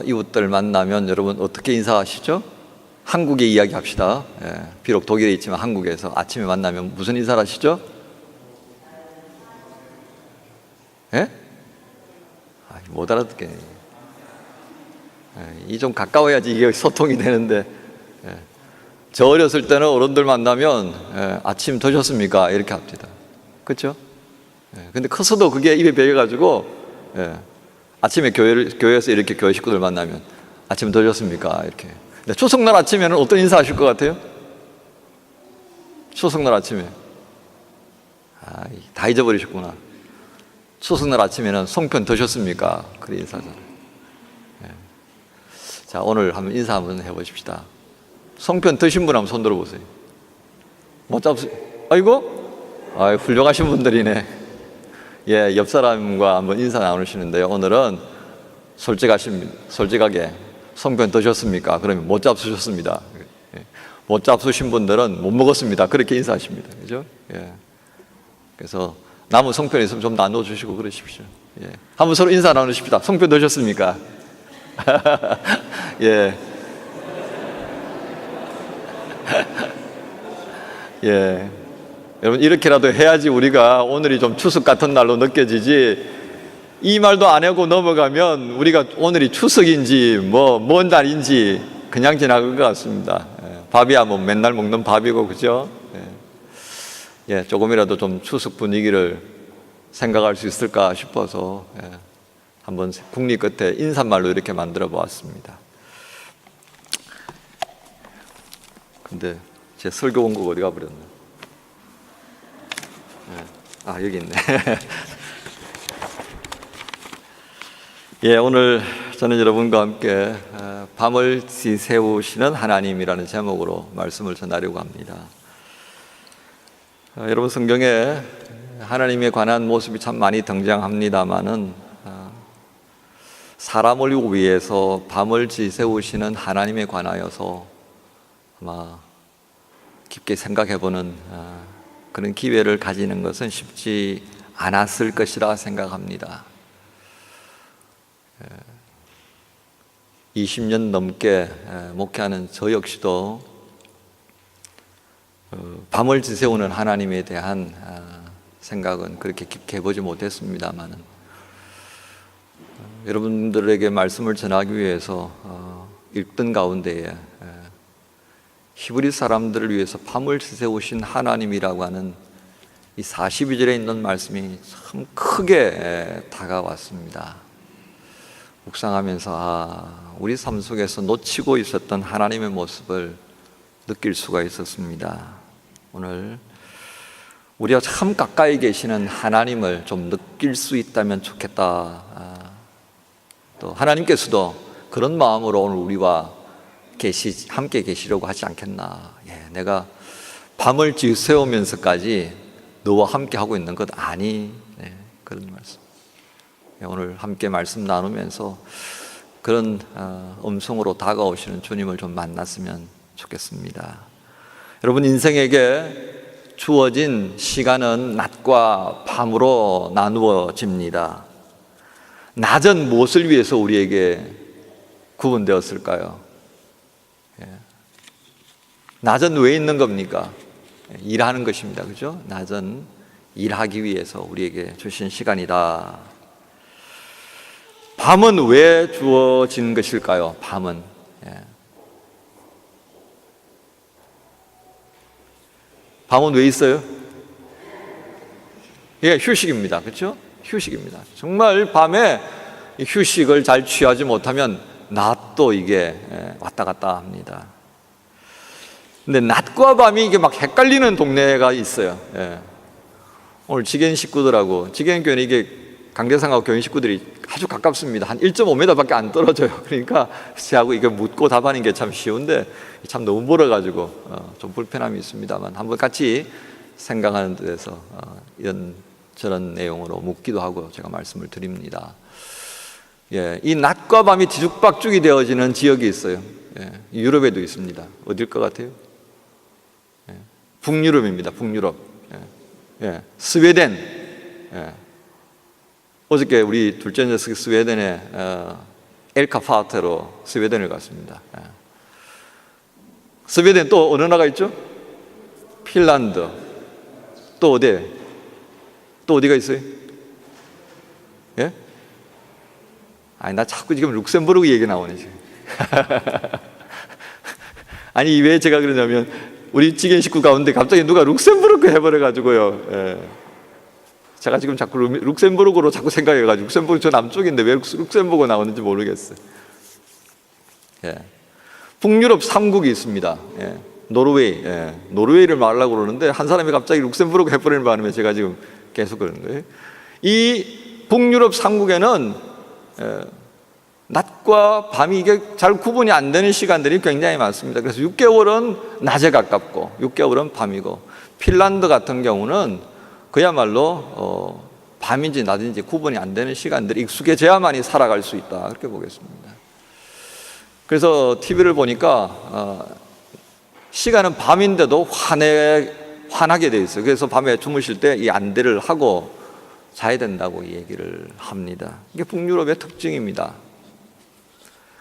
이웃들 만나면 여러분 어떻게 인사하시죠? 한국의 이야기 합시다. 비록 독일에 있지만 한국에서 아침에 만나면 무슨 인사를 하시죠? 못 알아듣겠네. 이 좀 가까워야지 이게 소통이 되는데, 저 어렸을 때는 어른들 만나면 아침 드셨습니까? 이렇게 합니다. 그렇죠? 근데 커서도 그게 입에 배겨가지고 아침에 교회에서 이렇게 교회 식구들 만나면 아침 드셨습니까? 이렇게. 근데 추석날 아침에는 어떤 인사 하실 것 같아요? 추석날 아침에 다 잊어버리셨구나. 추석날 아침에는 송편 드셨습니까? 그래 인사잖아요. 자, 오늘 한번 인사 한번 해보십시다. 송편 드신 분 한번 손 들어보세요. 못 잡수? 아이고, 훌륭하신 분들이네. 옆 사람과 한번 인사 나누시는데요. 오늘은 솔직하게 송편 드셨습니까? 그러면 못 잡수셨습니다. 못 잡수신 분들은 못 먹었습니다. 그렇게 인사하십니다. 그죠? 그래서 남은 송편 있으면 좀 나눠주시고 그러십시오. 한번 서로 인사 나누십시다. 송편 드셨습니까? 여러분, 이렇게라도 해야지 우리가 오늘이 좀 추석 같은 날로 느껴지지, 이 말도 안 하고 넘어가면 우리가 오늘이 추석인지 뭔 날인지 그냥 지나갈 것 같습니다. 밥이야 뭐 맨날 먹는 밥이고, 그죠? 조금이라도 좀 추석 분위기를 생각할 수 있을까 싶어서 한번 국리 끝에 인사말로 이렇게 만들어 보았습니다. 근데 제 설교 원곡 어디 가버렸네. 여기 있네. 오늘 저는 여러분과 함께 밤을 지새우시는 하나님이라는 제목으로 말씀을 전하려고 합니다. 여러분, 성경에 하나님에 관한 모습이 참 많이 등장합니다마는 사람을 위해서 밤을 지새우시는 하나님에 관하여서 아마 깊게 생각해보는 그런 기회를 가지는 것은 쉽지 않았을 것이라 생각합니다. 20년 넘게 목회하는 저 역시도 밤을 지새우는 하나님에 대한 생각은 그렇게 깊게 해보지 못했습니다만, 여러분들에게 말씀을 전하기 위해서 읽던 가운데에 히브리 사람들을 위해서 밤을 지새우신 하나님이라고 하는 이 42절에 있는 말씀이 참 크게 다가왔습니다. 묵상하면서 우리 삶 속에서 놓치고 있었던 하나님의 모습을 느낄 수가 있었습니다. 오늘 우리가 참 가까이 계시는 하나님을 좀 느낄 수 있다면 좋겠다. 또 하나님께서도 그런 마음으로 오늘 우리와 함께 계시려고 하지 않겠나. 내가 밤을 지새우면서까지 너와 함께 하고 있는 것 아니? 그런 말씀. 오늘 함께 말씀 나누면서 그런 음성으로 다가오시는 주님을 좀 만났으면 좋겠습니다. 여러분, 인생에게 주어진 시간은 낮과 밤으로 나누어집니다. 낮은 무엇을 위해서 우리에게 구분되었을까요? 낮은 왜 있는 겁니까? 일하는 것입니다. 그죠? 낮은 일하기 위해서 우리에게 주신 시간이다. 밤은 왜 주어진 것일까요? 밤은 밤은 왜 있어요? 휴식입니다. 그렇죠? 휴식입니다. 정말 밤에 휴식을 잘 취하지 못하면 낮도 이게 왔다 갔다 합니다. 근데 낮과 밤이 이게 막 헷갈리는 동네가 있어요. 오늘 지겐 식구들하고, 지겐 교회는 이게 강대상하고 교인 식구들이 아주 가깝습니다. 한 1.5m밖에 안 떨어져요. 그러니까 저하고 이게 묻고 답하는 게 참 쉬운데 참 너무 멀어가지고 좀 불편함이 있습니다만, 한번 같이 생각하는 데서 이런 저런 내용으로 묻기도 하고 제가 말씀을 드립니다. 이 낮과 밤이 뒤죽박죽이 되어지는 지역이 있어요. 유럽에도 있습니다. 어딜 것 같아요? 북유럽입니다. 북유럽. 스웨덴. 어저께 우리 둘째 녀석이 스웨덴에 엘카파테로 스웨덴을 갔습니다. 스웨덴 또 어느 나라가 있죠? 핀란드. 또 어디? 또 어디가 있어요? 예? 아니, 나 자꾸 지금 룩셈부르크 얘기 나오네, 지금. 아니, 왜 제가 그러냐면, 우리 찌개 식구 가운데 갑자기 누가 룩셈부르크 해버려가지고요. 예. 제가 지금 자꾸 룩셈부르크로 자꾸 생각해가지고, 룩셈부르크 저 남쪽인데 왜 룩셈부르크 나오는지 모르겠어요. 예. 북유럽 3국이 있습니다. 예. 노르웨이. 예. 노르웨이를 말하려고 그러는데, 한 사람이 갑자기 룩셈부르크 해버리는 바람에 제가 지금 계속 그러는 거예요. 이 북유럽 3국에는 낮과 밤이 이게 잘 구분이 안 되는 시간들이 굉장히 많습니다. 그래서 6개월은 낮에 가깝고 6개월은 밤이고, 핀란드 같은 경우는 그야말로 밤인지 낮인지 구분이 안 되는 시간들이 익숙해져야만이 살아갈 수 있다, 그렇게 보겠습니다. 그래서 TV를 보니까 시간은 밤인데도 환하게 되어 있어요. 그래서 밤에 주무실 때 이 안대를 하고 자야 된다고 얘기를 합니다. 이게 북유럽의 특징입니다.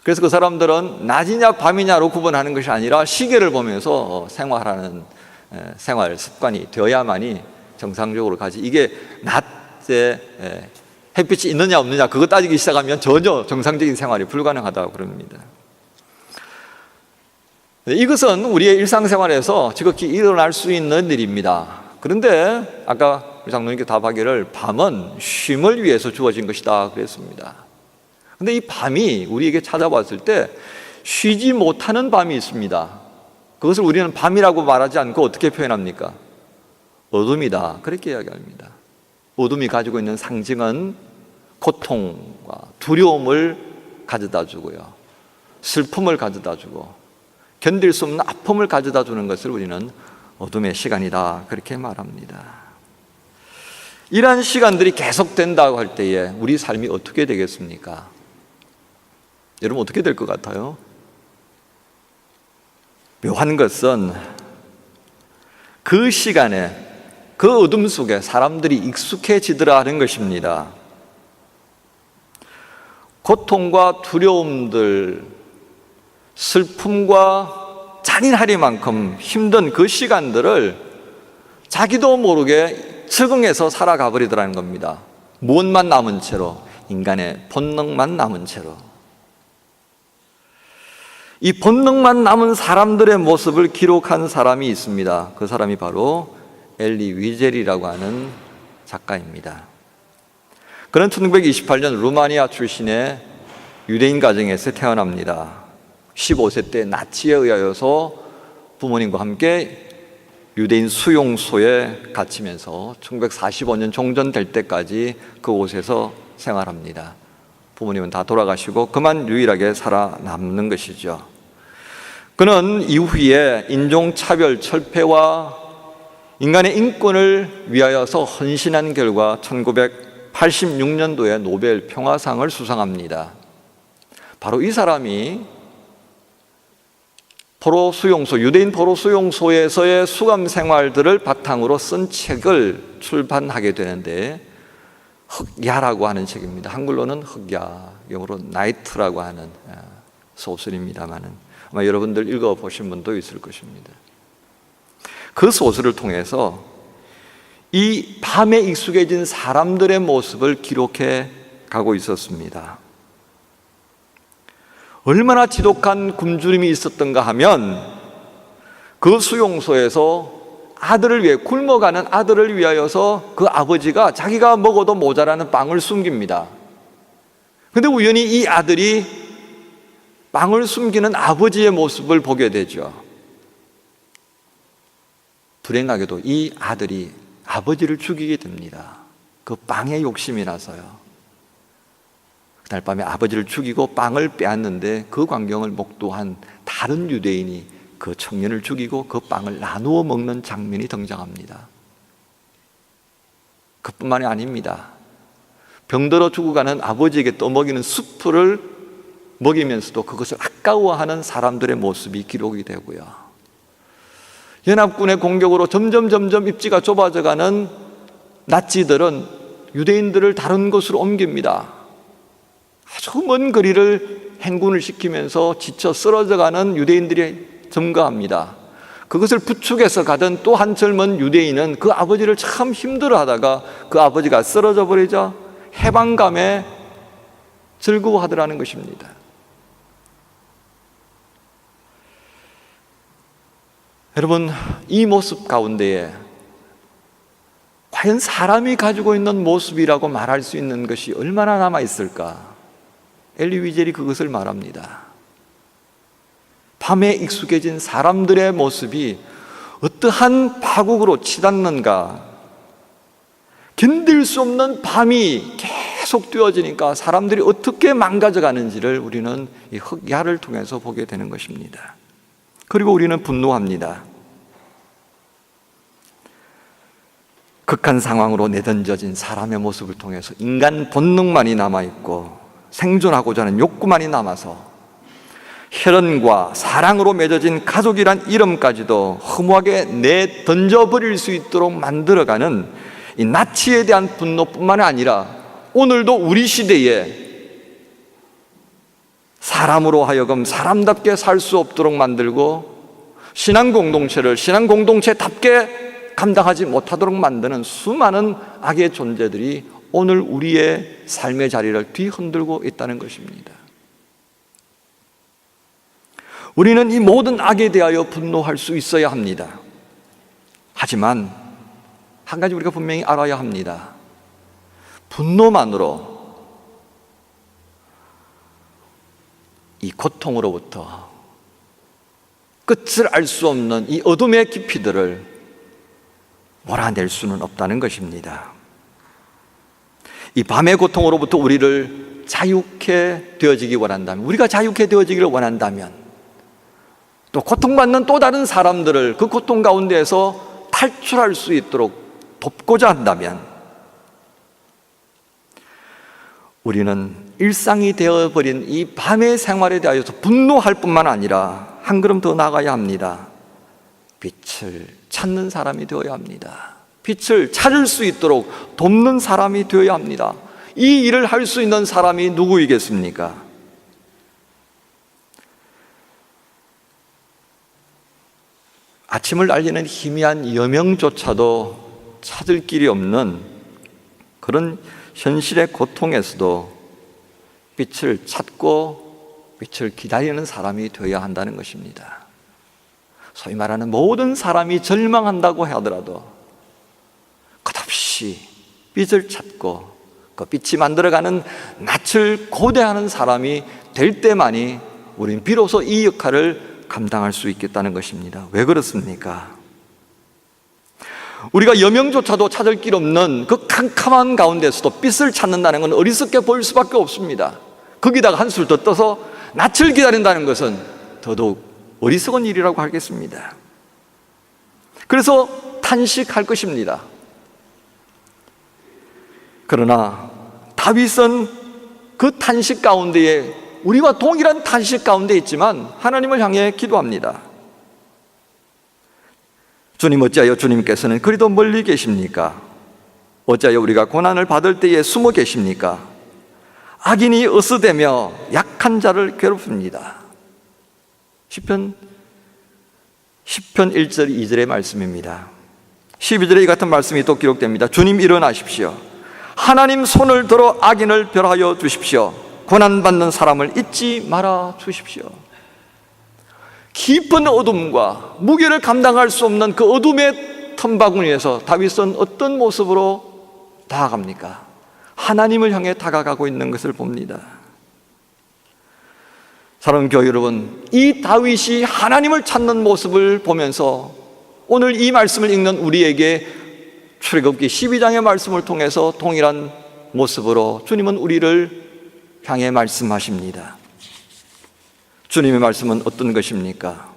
그래서 그 사람들은 낮이냐 밤이냐로 구분하는 것이 아니라 시계를 보면서 생활하는 생활 습관이 되어야만이 정상적으로 가지, 이게 낮에 햇빛이 있느냐 없느냐 그거 따지기 시작하면 전혀 정상적인 생활이 불가능하다고 그럽니다. 이것은 우리의 일상생활에서 지극히 일어날 수 있는 일입니다. 그런데 아까 우리 장로님께 답하기를 밤은 쉼을 위해서 주어진 것이다 그랬습니다. 그런데 이 밤이 우리에게 찾아왔을 때 쉬지 못하는 밤이 있습니다. 그것을 우리는 밤이라고 말하지 않고 어떻게 표현합니까? 어둠이다, 그렇게 이야기합니다. 어둠이 가지고 있는 상징은 고통과 두려움을 가져다 주고요, 슬픔을 가져다 주고 견딜 수 없는 아픔을 가져다 주는 것을 우리는 어둠의 시간이다, 그렇게 말합니다. 이러한 시간들이 계속된다고 할 때에 우리 삶이 어떻게 되겠습니까? 여러분, 어떻게 될 것 같아요? 묘한 것은 그 시간에, 그 어둠 속에 사람들이 익숙해지더라 하는 것입니다. 고통과 두려움들, 슬픔과 잔인하리만큼 힘든 그 시간들을 자기도 모르게 적응해서 살아가 버리더라는 겁니다. 무엇만 남은 채로, 인간의 본능만 남은 채로. 이 본능만 남은 사람들의 모습을 기록한 사람이 있습니다. 그 사람이 바로 엘리 위젤이라고 하는 작가입니다. 그는 1928년 루마니아 출신의 유대인 가정에서 태어납니다. 15세 때 나치에 의하여서 부모님과 함께 유대인 수용소에 갇히면서 1945년 종전될 때까지 그곳에서 생활합니다. 부모님은 다 돌아가시고 그만 유일하게 살아남는 것이죠. 그는 이후에 인종차별 철폐와 인간의 인권을 위하여서 헌신한 결과 1986년도에 노벨 평화상을 수상합니다. 바로 이 사람이 포로 수용소, 유대인 포로 수용소에서의 수감 생활들을 바탕으로 쓴 책을 출판하게 되는데, 흑야라고 하는 책입니다. 한글로는 흑야, 영어로 나이트라고 하는 소설입니다만은 아마 여러분들 읽어보신 분도 있을 것입니다. 그 소설을 통해서 이 밤에 익숙해진 사람들의 모습을 기록해 가고 있었습니다. 얼마나 지독한 굶주림이 있었던가 하면 그 수용소에서 아들을 위해, 굶어가는 아들을 위하여서 그 아버지가 자기가 먹어도 모자라는 빵을 숨깁니다. 그런데 우연히 이 아들이 빵을 숨기는 아버지의 모습을 보게 되죠. 불행하게도 이 아들이 아버지를 죽이게 됩니다. 그 빵의 욕심이 나서요. 그날 밤에 아버지를 죽이고 빵을 빼앗는데 그 광경을 목도한 다른 유대인이 그 청년을 죽이고 그 빵을 나누어 먹는 장면이 등장합니다. 그뿐만이 아닙니다. 병들어 죽어가는 아버지에게 떠먹이는 수프를 먹이면서도 그것을 아까워하는 사람들의 모습이 기록이 되고요. 연합군의 공격으로 점점 입지가 좁아져가는 나치들은 유대인들을 다른 곳으로 옮깁니다. 아주 먼 거리를 행군을 시키면서 지쳐 쓰러져가는 유대인들이 증가합니다. 그것을 부축해서 가던 또 한 젊은 유대인은 그 아버지를 참 힘들어하다가 그 아버지가 쓰러져 버리자 해방감에 즐거워하더라는 것입니다. 여러분, 이 모습 가운데에 과연 사람이 가지고 있는 모습이라고 말할 수 있는 것이 얼마나 남아있을까? 엘리 위젤이 그것을 말합니다. 밤에 익숙해진 사람들의 모습이 어떠한 파국으로 치닫는가? 견딜 수 없는 밤이 계속 되어지니까 사람들이 어떻게 망가져가는지를 우리는 이 흑야를 통해서 보게 되는 것입니다. 그리고 우리는 분노합니다. 극한 상황으로 내던져진 사람의 모습을 통해서 인간 본능만이 남아있고 생존하고자 하는 욕구만이 남아서 혈연과 사랑으로 맺어진 가족이란 이름까지도 허무하게 내던져버릴 수 있도록 만들어가는 이 나치에 대한 분노뿐만 아니라 오늘도 우리 시대에 사람으로 하여금 사람답게 살 수 없도록 만들고 신앙 공동체를 신앙 공동체답게 감당하지 못하도록 만드는 수많은 악의 존재들이 오늘 우리의 삶의 자리를 뒤흔들고 있다는 것입니다. 우리는 이 모든 악에 대하여 분노할 수 있어야 합니다. 하지만 한 가지 우리가 분명히 알아야 합니다. 분노만으로 이 고통으로부터 끝을 알 수 없는 이 어둠의 깊이들을 몰아낼 수는 없다는 것입니다. 이 밤의 고통으로부터 우리를 자유케 되어지기 원한다면, 우리가 자유케 되어지기를 원한다면, 또 고통받는 또 다른 사람들을 그 고통 가운데에서 탈출할 수 있도록 돕고자 한다면 우리는 일상이 되어버린 이 밤의 생활에 대하여서 분노할 뿐만 아니라 한 걸음 더 나아가야 합니다. 빛을 찾는 사람이 되어야 합니다. 빛을 찾을 수 있도록 돕는 사람이 되어야 합니다. 이 일을 할 수 있는 사람이 누구이겠습니까? 아침을 알리는 희미한 여명조차도 찾을 길이 없는 그런 현실의 고통에서도 빛을 찾고 빛을 기다리는 사람이 되어야 한다는 것입니다. 소위 말하는 모든 사람이 절망한다고 하더라도 끝없이 빛을 찾고 그 빛이 만들어가는 낯을 고대하는 사람이 될 때만이 우리는 비로소 이 역할을 감당할 수 있겠다는 것입니다. 왜 그렇습니까? 우리가 여명조차도 찾을 길 없는 그 캄캄한 가운데서도 빛을 찾는다는 건 어리석게 보일 수밖에 없습니다. 거기다가 한술 더 떠서 낯을 기다린다는 것은 더더욱 어리석은 일이라고 하겠습니다. 그래서 탄식할 것입니다. 그러나 다윗은 그 탄식 가운데에 우리와 동일한 탄식 가운데 있지만 하나님을 향해 기도합니다. 주님, 어찌하여 주님께서는 그리도 멀리 계십니까? 어찌하여 우리가 고난을 받을 때에 숨어 계십니까? 악인이 어스대며 약한 자를 괴롭힙니다. 시편 1절 2절의 말씀입니다. 12절에 이 같은 말씀이 또 기록됩니다. 주님, 일어나십시오. 하나님 손을 들어 악인을 벌하여 주십시오. 고난받는 사람을 잊지 말아 주십시오. 깊은 어둠과 무게를 감당할 수 없는 그 어둠의 틈바구니에서 다윗은 어떤 모습으로 다가갑니까? 하나님을 향해 다가가고 있는 것을 봅니다. 사랑하는 교회 여러분, 이 다윗이 하나님을 찾는 모습을 보면서 오늘 이 말씀을 읽는 우리에게 출애굽기 12장의 말씀을 통해서 동일한 모습으로 주님은 우리를 향해 말씀하십니다. 주님의 말씀은 어떤 것입니까?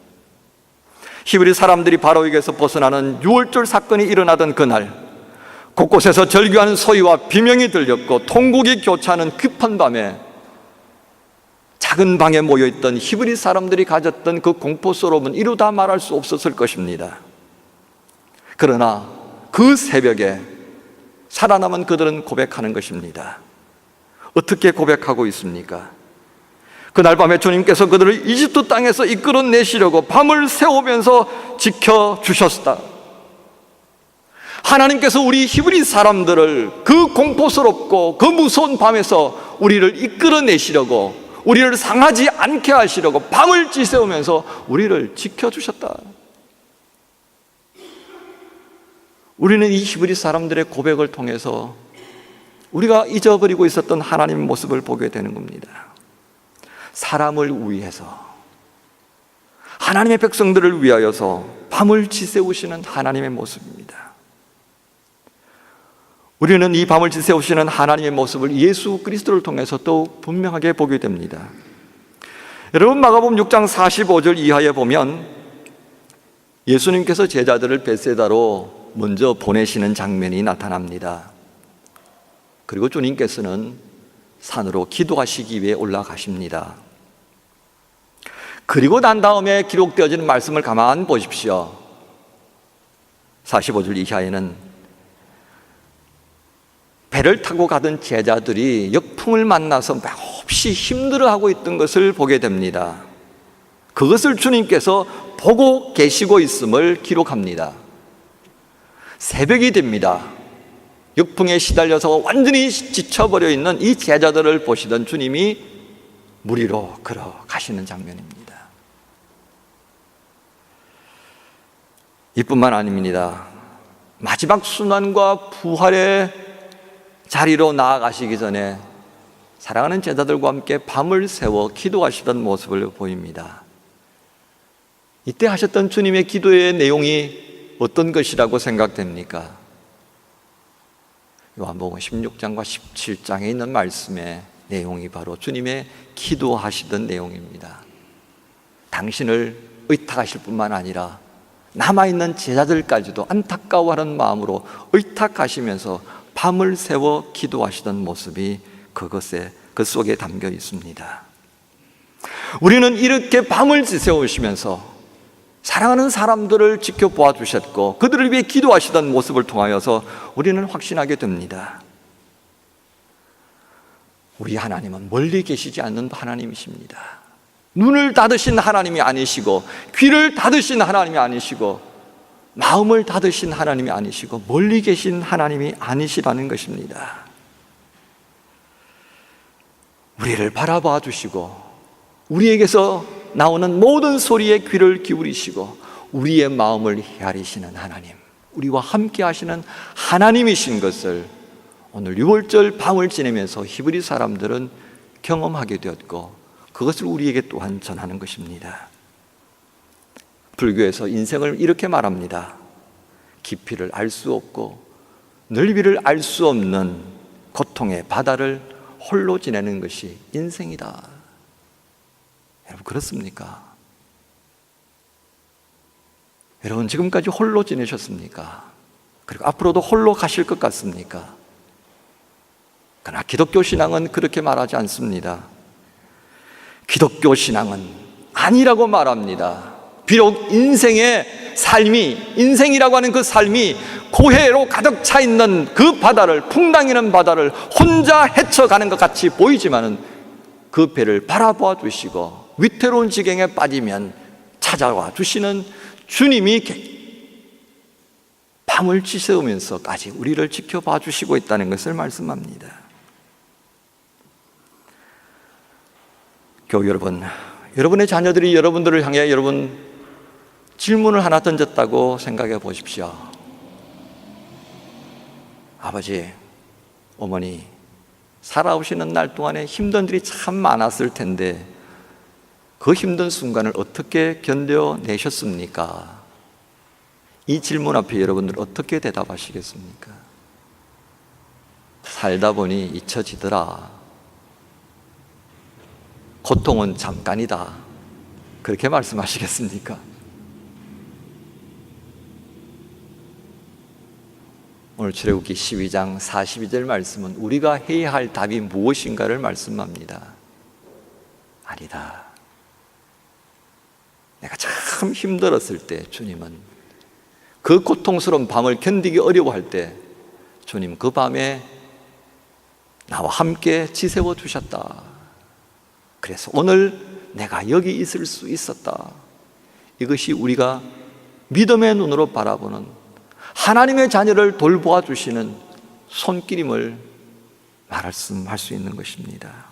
히브리 사람들이 바로에게서 벗어나는 유월절 사건이 일어나던 그날, 곳곳에서 절규하는 소리와 비명이 들렸고 통곡이 교차하는 급한 밤에 작은 방에 모여있던 히브리 사람들이 가졌던 그 공포스러움은 이루다 말할 수 없었을 것입니다. 그러나 그 새벽에 살아남은 그들은 고백하는 것입니다. 어떻게 고백하고 있습니까? 그날 밤에 주님께서 그들을 이집트 땅에서 이끌어내시려고 밤을 새우면서 지켜주셨다. 하나님께서 우리 히브리 사람들을 그 공포스럽고 그 무서운 밤에서 우리를 이끌어내시려고, 우리를 상하지 않게 하시려고 밤을 지새우면서 우리를 지켜주셨다. 우리는 이 히브리 사람들의 고백을 통해서 우리가 잊어버리고 있었던 하나님의 모습을 보게 되는 겁니다. 사람을 위해서, 하나님의 백성들을 위하여서 밤을 지새우시는 하나님의 모습입니다. 우리는 이 밤을 지새우시는 하나님의 모습을 예수 그리스도를 통해서 또 분명하게 보게 됩니다. 여러분, 마가복음 6장 45절 이하에 보면 예수님께서 제자들을 벳세다로 먼저 보내시는 장면이 나타납니다. 그리고 주님께서는 산으로 기도하시기 위해 올라가십니다. 그리고 난 다음에 기록되어지는 말씀을 가만히 보십시오. 45절 이하에는 배를 타고 가던 제자들이 역풍을 만나서 몹시 힘들어하고 있던 것을 보게 됩니다. 그것을 주님께서 보고 계시고 있음을 기록합니다. 새벽이 됩니다. 역풍에 시달려서 완전히 지쳐버려 있는 이 제자들을 보시던 주님이 물 위로 걸어가시는 장면입니다. 이뿐만 아닙니다. 마지막 순환과 부활의 자리로 나아가시기 전에 사랑하는 제자들과 함께 밤을 새워 기도하시던 모습을 보입니다. 이때 하셨던 주님의 기도의 내용이 어떤 것이라고 생각됩니까? 요한복음 16장과 17장에 있는 말씀의 내용이 바로 주님의 기도하시던 내용입니다. 당신을 의탁하실 뿐만 아니라 남아있는 제자들까지도 안타까워하는 마음으로 의탁하시면서 밤을 새워 기도하시던 모습이 그 속에 담겨 있습니다. 우리는 이렇게 밤을 지새우시면서 사랑하는 사람들을 지켜보아 주셨고 그들을 위해 기도하시던 모습을 통하여서 우리는 확신하게 됩니다. 우리 하나님은 멀리 계시지 않는 하나님이십니다. 눈을 닫으신 하나님이 아니시고, 귀를 닫으신 하나님이 아니시고, 마음을 닫으신 하나님이 아니시고, 멀리 계신 하나님이 아니시라는 것입니다. 우리를 바라봐 주시고 우리에게서 나오는 모든 소리에 귀를 기울이시고 우리의 마음을 헤아리시는 하나님, 우리와 함께 하시는 하나님이신 것을 오늘 6월절 밤을 지내면서 히브리 사람들은 경험하게 되었고 그것을 우리에게 또한 전하는 것입니다. 불교에서 인생을 이렇게 말합니다. 깊이를 알 수 없고 넓이를 알 수 없는 고통의 바다를 홀로 지내는 것이 인생이다. 여러분, 그렇습니까? 여러분, 지금까지 홀로 지내셨습니까? 그리고 앞으로도 홀로 가실 것 같습니까? 그러나 기독교 신앙은 그렇게 말하지 않습니다. 기독교 신앙은 아니라고 말합니다. 비록 인생의 삶이, 인생이라고 하는 그 삶이 고해로 가득 차 있는 그 바다를, 풍랑이는 바다를 혼자 헤쳐가는 것 같이 보이지만은 그 배를 바라봐 주시고 위태로운 지경에 빠지면 찾아와 주시는 주님이 밤을 지새우면서까지 우리를 지켜봐 주시고 있다는 것을 말씀합니다. 교우 여러분, 여러분의 자녀들이 여러분들을 향해 여러분 질문을 하나 던졌다고 생각해 보십시오. 아버지, 어머니, 살아오시는 날 동안에 힘든 일이 참 많았을 텐데 그 힘든 순간을 어떻게 견뎌내셨습니까? 이 질문 앞에 여러분들 어떻게 대답하시겠습니까? 살다 보니 잊혀지더라. 고통은 잠깐이다. 그렇게 말씀하시겠습니까? 오늘 출애굽기 12장 42절 말씀은 우리가 해야 할 답이 무엇인가를 말씀합니다. 아니다. 내가 참 힘들었을 때 주님은, 그 고통스러운 밤을 견디기 어려워할 때 주님 그 밤에 나와 함께 지새워 주셨다. 그래서 오늘 내가 여기 있을 수 있었다. 이것이 우리가 믿음의 눈으로 바라보는 하나님의 자녀를 돌보아 주시는 손길임을 말씀할 수 있는 것입니다.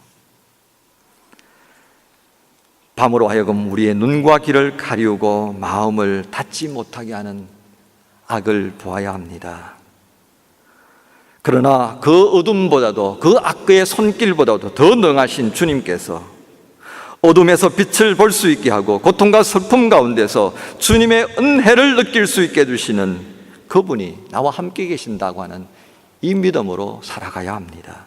밤으로 하여금 우리의 눈과 귀를 가리우고 마음을 닫지 못하게 하는 악을 보아야 합니다. 그러나 그 어둠보다도, 그 악의 손길보다도 더 능하신 주님께서 어둠에서 빛을 볼 수 있게 하고 고통과 슬픔 가운데서 주님의 은혜를 느낄 수 있게 해주시는 그분이 나와 함께 계신다고 하는 이 믿음으로 살아가야 합니다.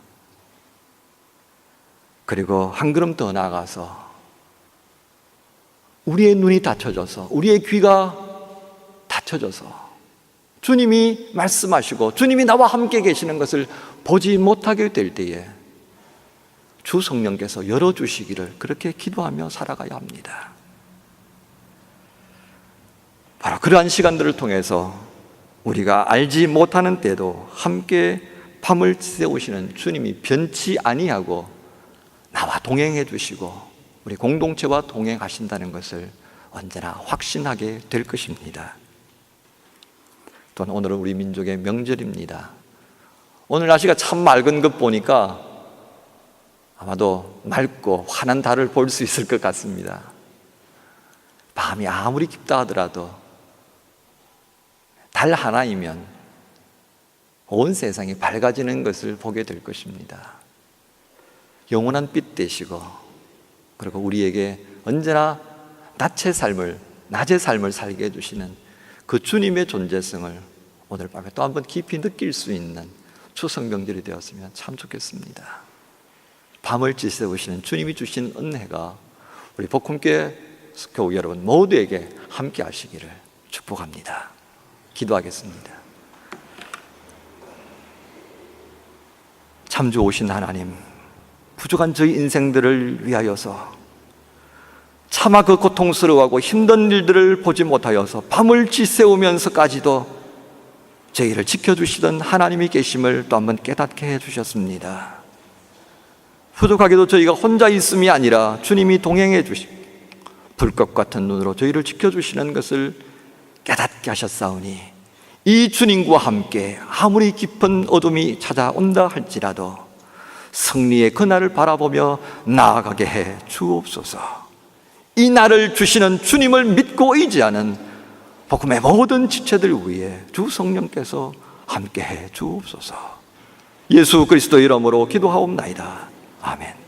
그리고 한 걸음 더 나아가서 우리의 눈이 닫혀져서, 우리의 귀가 닫혀져서 주님이 말씀하시고 주님이 나와 함께 계시는 것을 보지 못하게 될 때에 주 성령께서 열어주시기를 그렇게 기도하며 살아가야 합니다. 바로 그러한 시간들을 통해서 우리가 알지 못하는 때도 함께 밤을 지새우시는 주님이 변치 아니하고 나와 동행해 주시고 우리 공동체와 동행하신다는 것을 언제나 확신하게 될 것입니다. 또한 오늘은 우리 민족의 명절입니다. 오늘 날씨가 참 맑은 것 보니까 아마도 맑고 환한 달을 볼 수 있을 것 같습니다. 밤이 아무리 깊다 하더라도 달 하나이면 온 세상이 밝아지는 것을 보게 될 것입니다. 영원한 빛 되시고, 그리고 우리에게 언제나 낮의 삶을 살게 해주시는 그 주님의 존재성을 오늘 밤에 또 한번 깊이 느낄 수 있는 추석 명절이 되었으면 참 좋겠습니다. 밤을 지새우시는 주님이 주신 은혜가 우리 복음교회 교우 여러분 모두에게 함께 하시기를 축복합니다. 기도하겠습니다. 참 좋으신 하나님, 부족한 저희 인생들을 위하여서 차마 그 고통스러워하고 힘든 일들을 보지 못하여서 밤을 지새우면서까지도 저희를 지켜주시던 하나님이 계심을 또 한번 깨닫게 해주셨습니다. 부족하게도 저희가 혼자 있음이 아니라 주님이 동행해 주시고 불꽃 같은 눈으로 저희를 지켜주시는 것을 깨닫게 하셨사오니 이 주님과 함께 아무리 깊은 어둠이 찾아온다 할지라도 승리의 그날을 바라보며 나아가게 해 주옵소서. 이 날을 주시는 주님을 믿고 의지하는 복음의 모든 지체들 위해 주 성령께서 함께 해 주옵소서. 예수 그리스도 이름으로 기도하옵나이다. 아멘.